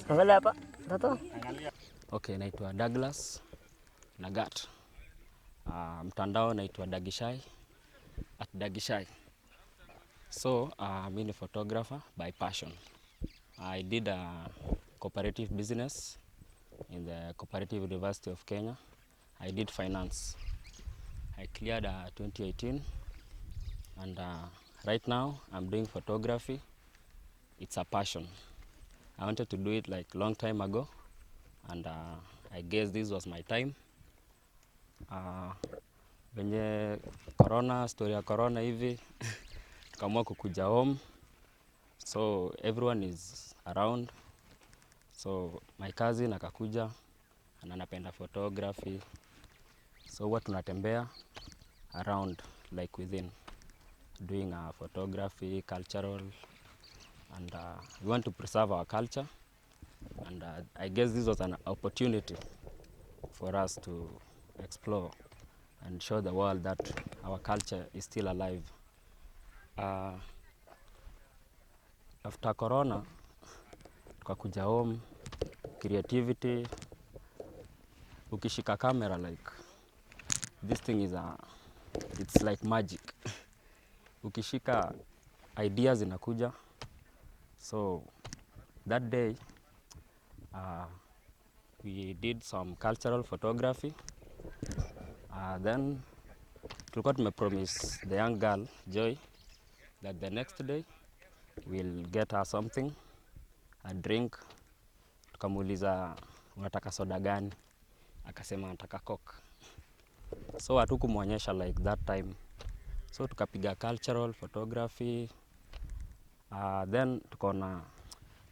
Angalia hapa. Tato. Okay, naitwa Douglas Nagat. Mtandao naitwa Dagishai @Dagishai. So, mimi ni photographer by passion. I did a cooperative business in the Cooperative University of Kenya. I did finance. I cleared 2018 and right now I'm doing photography. It's a passion. I wanted to do it like long time ago and I guess this was my time. Venye corona, story ya corona hivi tukaamua kukuja home, so everyone is around, so my cousin akakuja na anapenda photography, so huwa tunatembea around like within doing photography, cultural, and we want to preserve our culture, and I guess this was an opportunity for us to explore and show the world that our culture is still alive. After corona tukakuja home, creativity, ukishika camera, like this thing is it's like magic. Ukishika ideas inakuja. So that day we did some cultural photography. Then tulikuwa tumepromise the young girl Joy that the next day we'll get her something, a drink. Tukamuuliza unataka soda gani? Akasema anataka Coke. So hatukumuonyesha like that time. So tukapiga cultural photography. Then tukaona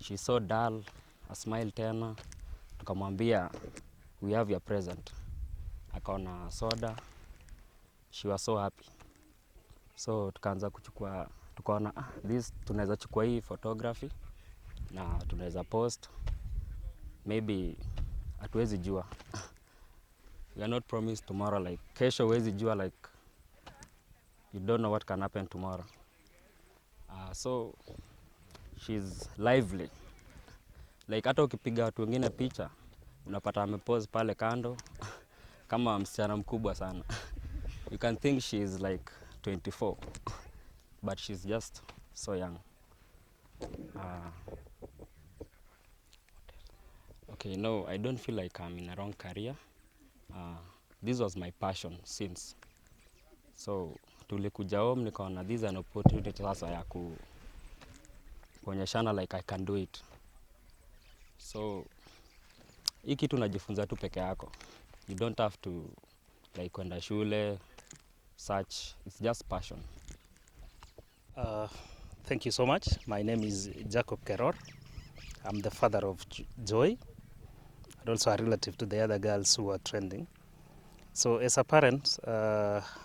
she's so dull, a smile tena. Tukamwambia we have your present. Akaona soda. She was so happy. So tukaanza kuchukua, tukaona this tunaweza chukua hii photography na tunaweza post. Maybe hatuwezi jua. We are not promised tomorrow, like kesho huwezi jua, like you don't know what can happen tomorrow. So she's lively. Like hata ukipiga watu wengine picha unapata amepose pale kando kama msichana mkubwa sana. You can think she is like 24 but she's just so young. Okay, no, I don't feel like I'm in a wrong career. This was my passion since. So tulikuja home nikaona this is an opportunity sasa ya kuonyeshana like I can do it. So hii kitu unajifunza tu peke yako. You don't have to like kwenda shule, such. It's just passion. Thank you so much. My name is Jacob Keror. I'm the father of Joy and also a relative to the other girls who are trending. So as a parent,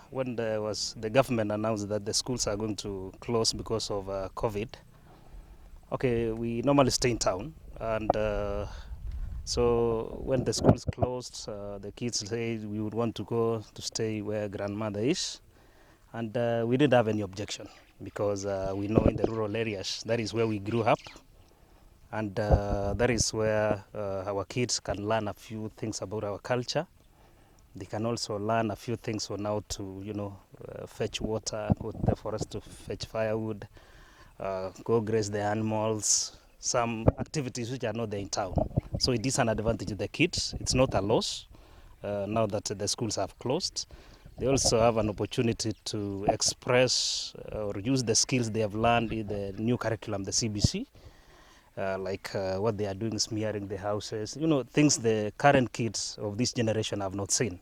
when the government announced that the schools are going to close because of COVID, okay, we normally stay in town, and so when the schools closed, the kids said we would want to go to stay where grandmother is, and we didn't have any objection because we know in the rural areas that is where we grew up, and that is where our kids can learn a few things about our culture. They can also learn a few things on how to, fetch water, go to the forest to fetch firewood, go graze the animals, some activities which are not there in town. So it is an advantage to the kids. It's not a loss now that the schools have closed. They also have an opportunity to express or use the skills they have learned in the new curriculum, the CBC, like what they are doing, smearing the houses, things the current kids of this generation have not seen.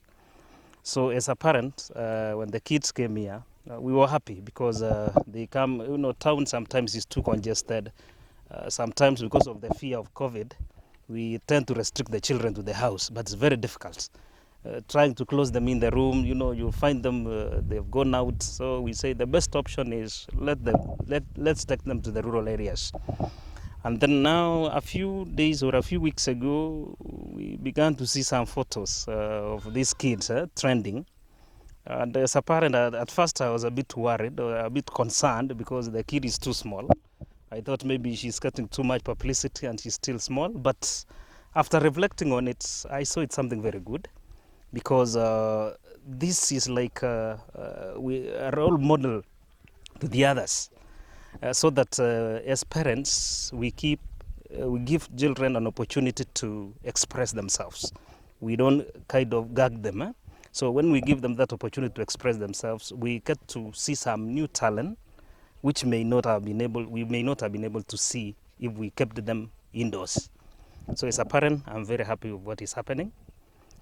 So as a parent, when the kids came here, we were happy because they come, town sometimes is too congested. Sometimes because of the fear of COVID, we tend to restrict the children to the house, but it's very difficult trying to close them in the room. You find them, they've gone out. So we say the best option is let's take them to the rural areas. And then now, a few days or a few weeks ago, we began to see some photos of these kids trending. And as a parent, at first I was a bit worried or a bit concerned because the kid is too small. I thought maybe she's getting too much publicity and she's still small. But after reflecting on it, I saw it's something very good, because this is like a role model to the others, so that as parents we give children an opportunity to express themselves. We don't kind of gag them. So when we give them that opportunity to express themselves, we get to see some new talent which we may not have been able to see if we kept them indoors. So as a parent, I'm very happy with what is happening.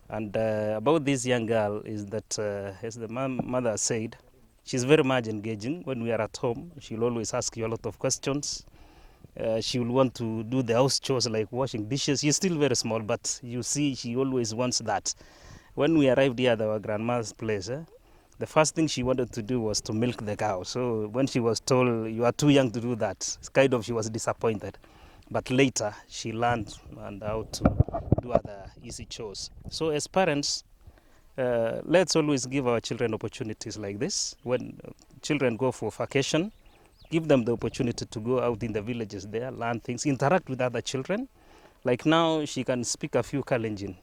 And about this young girl is that, as the mother said, she's very much engaging. When we are at home, she'll always ask you a lot of questions. She will want to do the house chores like washing dishes. She's still very small, but you see she always wants that. When we arrived here at our grandma's place, the first thing she wanted to do was to milk the cow. So when she was told, you are too young to do that, she was disappointed. But later, she learned how to do other easy chores. So as parents, let's always give our children opportunities like this. When children go for vacation, give them the opportunity to go out in the villages there, learn things, interact with other children. Like now, she can speak a few Kalenjin,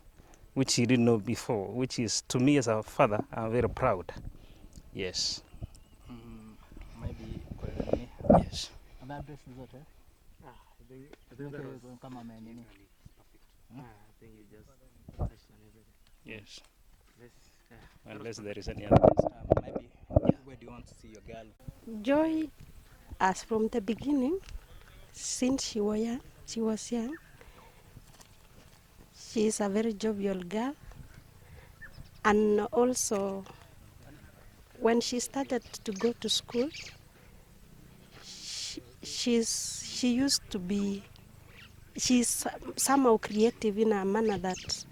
which she didn't know before, which is, to me as a father, I'm very proud. Yes. Maybe Yes. Yes. Unless there is any other. maybe where do you want to see your girl? Joy, as from the beginning, since she was young, she is a very jovial girl. And also, when she started to go to school, she's somehow creative in a manner that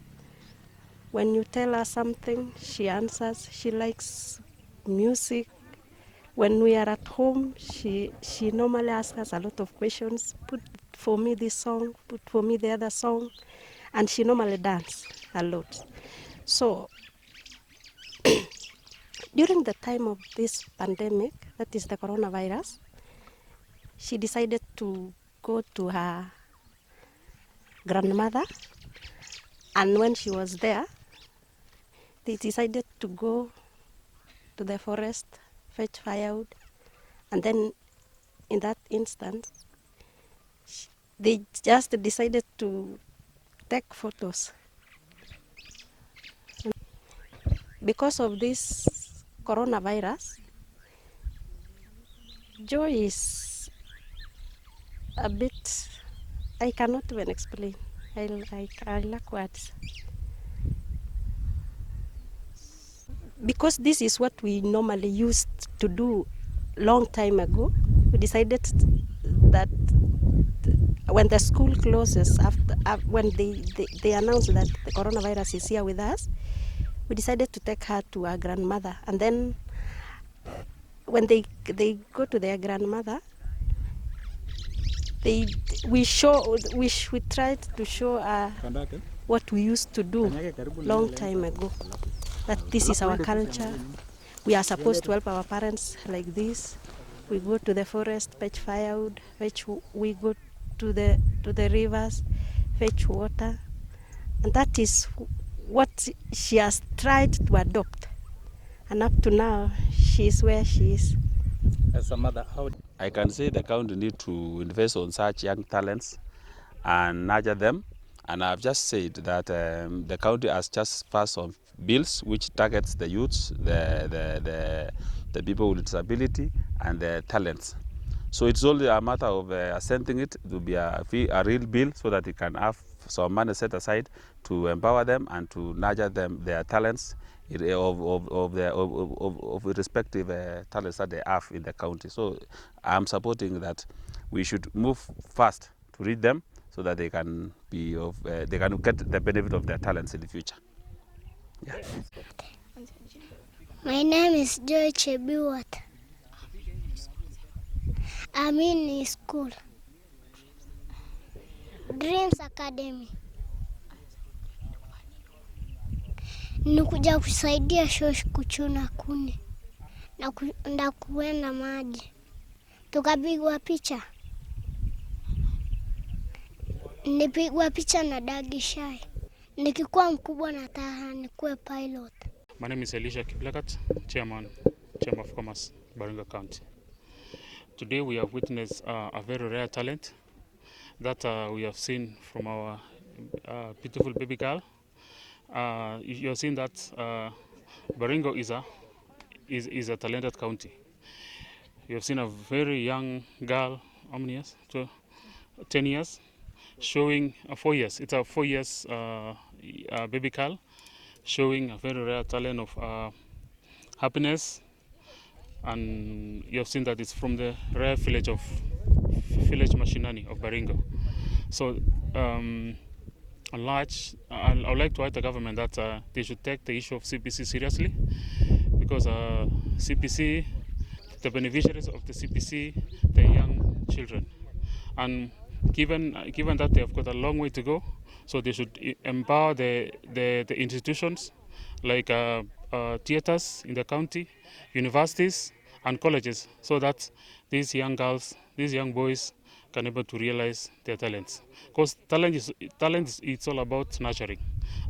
when you tell her something, she answers. She likes music. When we are at home, she normally asks us a lot of questions. Put for me this song, put for me the other song. And she normally dances a lot. So during the time of this pandemic, that is the coronavirus, she decided to go to her grandmother. And when she was there, they decided to go to the forest, fetch firewood. And then in that instance, they just decided to take photos. Because of this coronavirus, Joy is a bit, I cannot even explain. I lack words. Because this is what we normally used to do long time ago, we decided that when the school closes, when they announce that the coronavirus is here with us, we decided to take her to our grandmother. And then when they go to their grandmother, we tried to show her what we used to do long time ago. That this is our culture. We are supposed to help our parents like this. We go to the forest, fetch firewood, we go to the rivers, fetch water. And that is what she has tried to adopt. And up to now, she is where she is. As a mother, I can say the county need to invest on such young talents and nurture them. And I've just said that the county has just passed on bills which targets the youths, the people with disability, and the talents. So it's only a matter of assenting it to be a real bill, so that it can have some money set aside to empower them and to nurture them, their talents of respective talents that they have in the county. So I'm supporting that we should move fast to reach them, so that they can get the benefit of their talents in the future. My name is Joy Jebiwott. I'm in school. Dreams Academy. Nikuja kusaidia shosh kuchuna kuni na kuenda maji. Tukapigwa picha. Nipigwa picha na Dagi Shai. Nikikuwa mkubwa nataka nikuwe pilot. My name is Elisha Kiplagat, Chairman of Commerce, Baringo County. Today we have witnessed a very rare talent that we have seen from our beautiful baby girl. You have seen that Baringo is a talented county. You have seen a very young girl, how many years? 10 years, showing 4 years. It's a 4 years baby girl, showing a very rare talent of happiness. And you have seen that it's from the rare village Mashinani of Baringo. So I would like to urge the government that they should take the issue of CPC seriously, because CPC, the beneficiaries of the CPC, they're young children, and given that they have got a long way to go, so they should empower the institutions like theaters in the county, universities and colleges, so that these young girls, these young boys can able to realize their talents. Because talent is all about nurturing,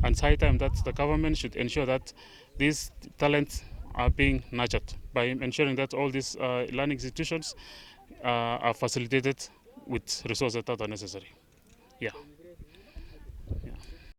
and it's high time that the government should ensure that these talents are being nurtured by ensuring that all these learning institutions are facilitated with resources that are necessary. Yeah.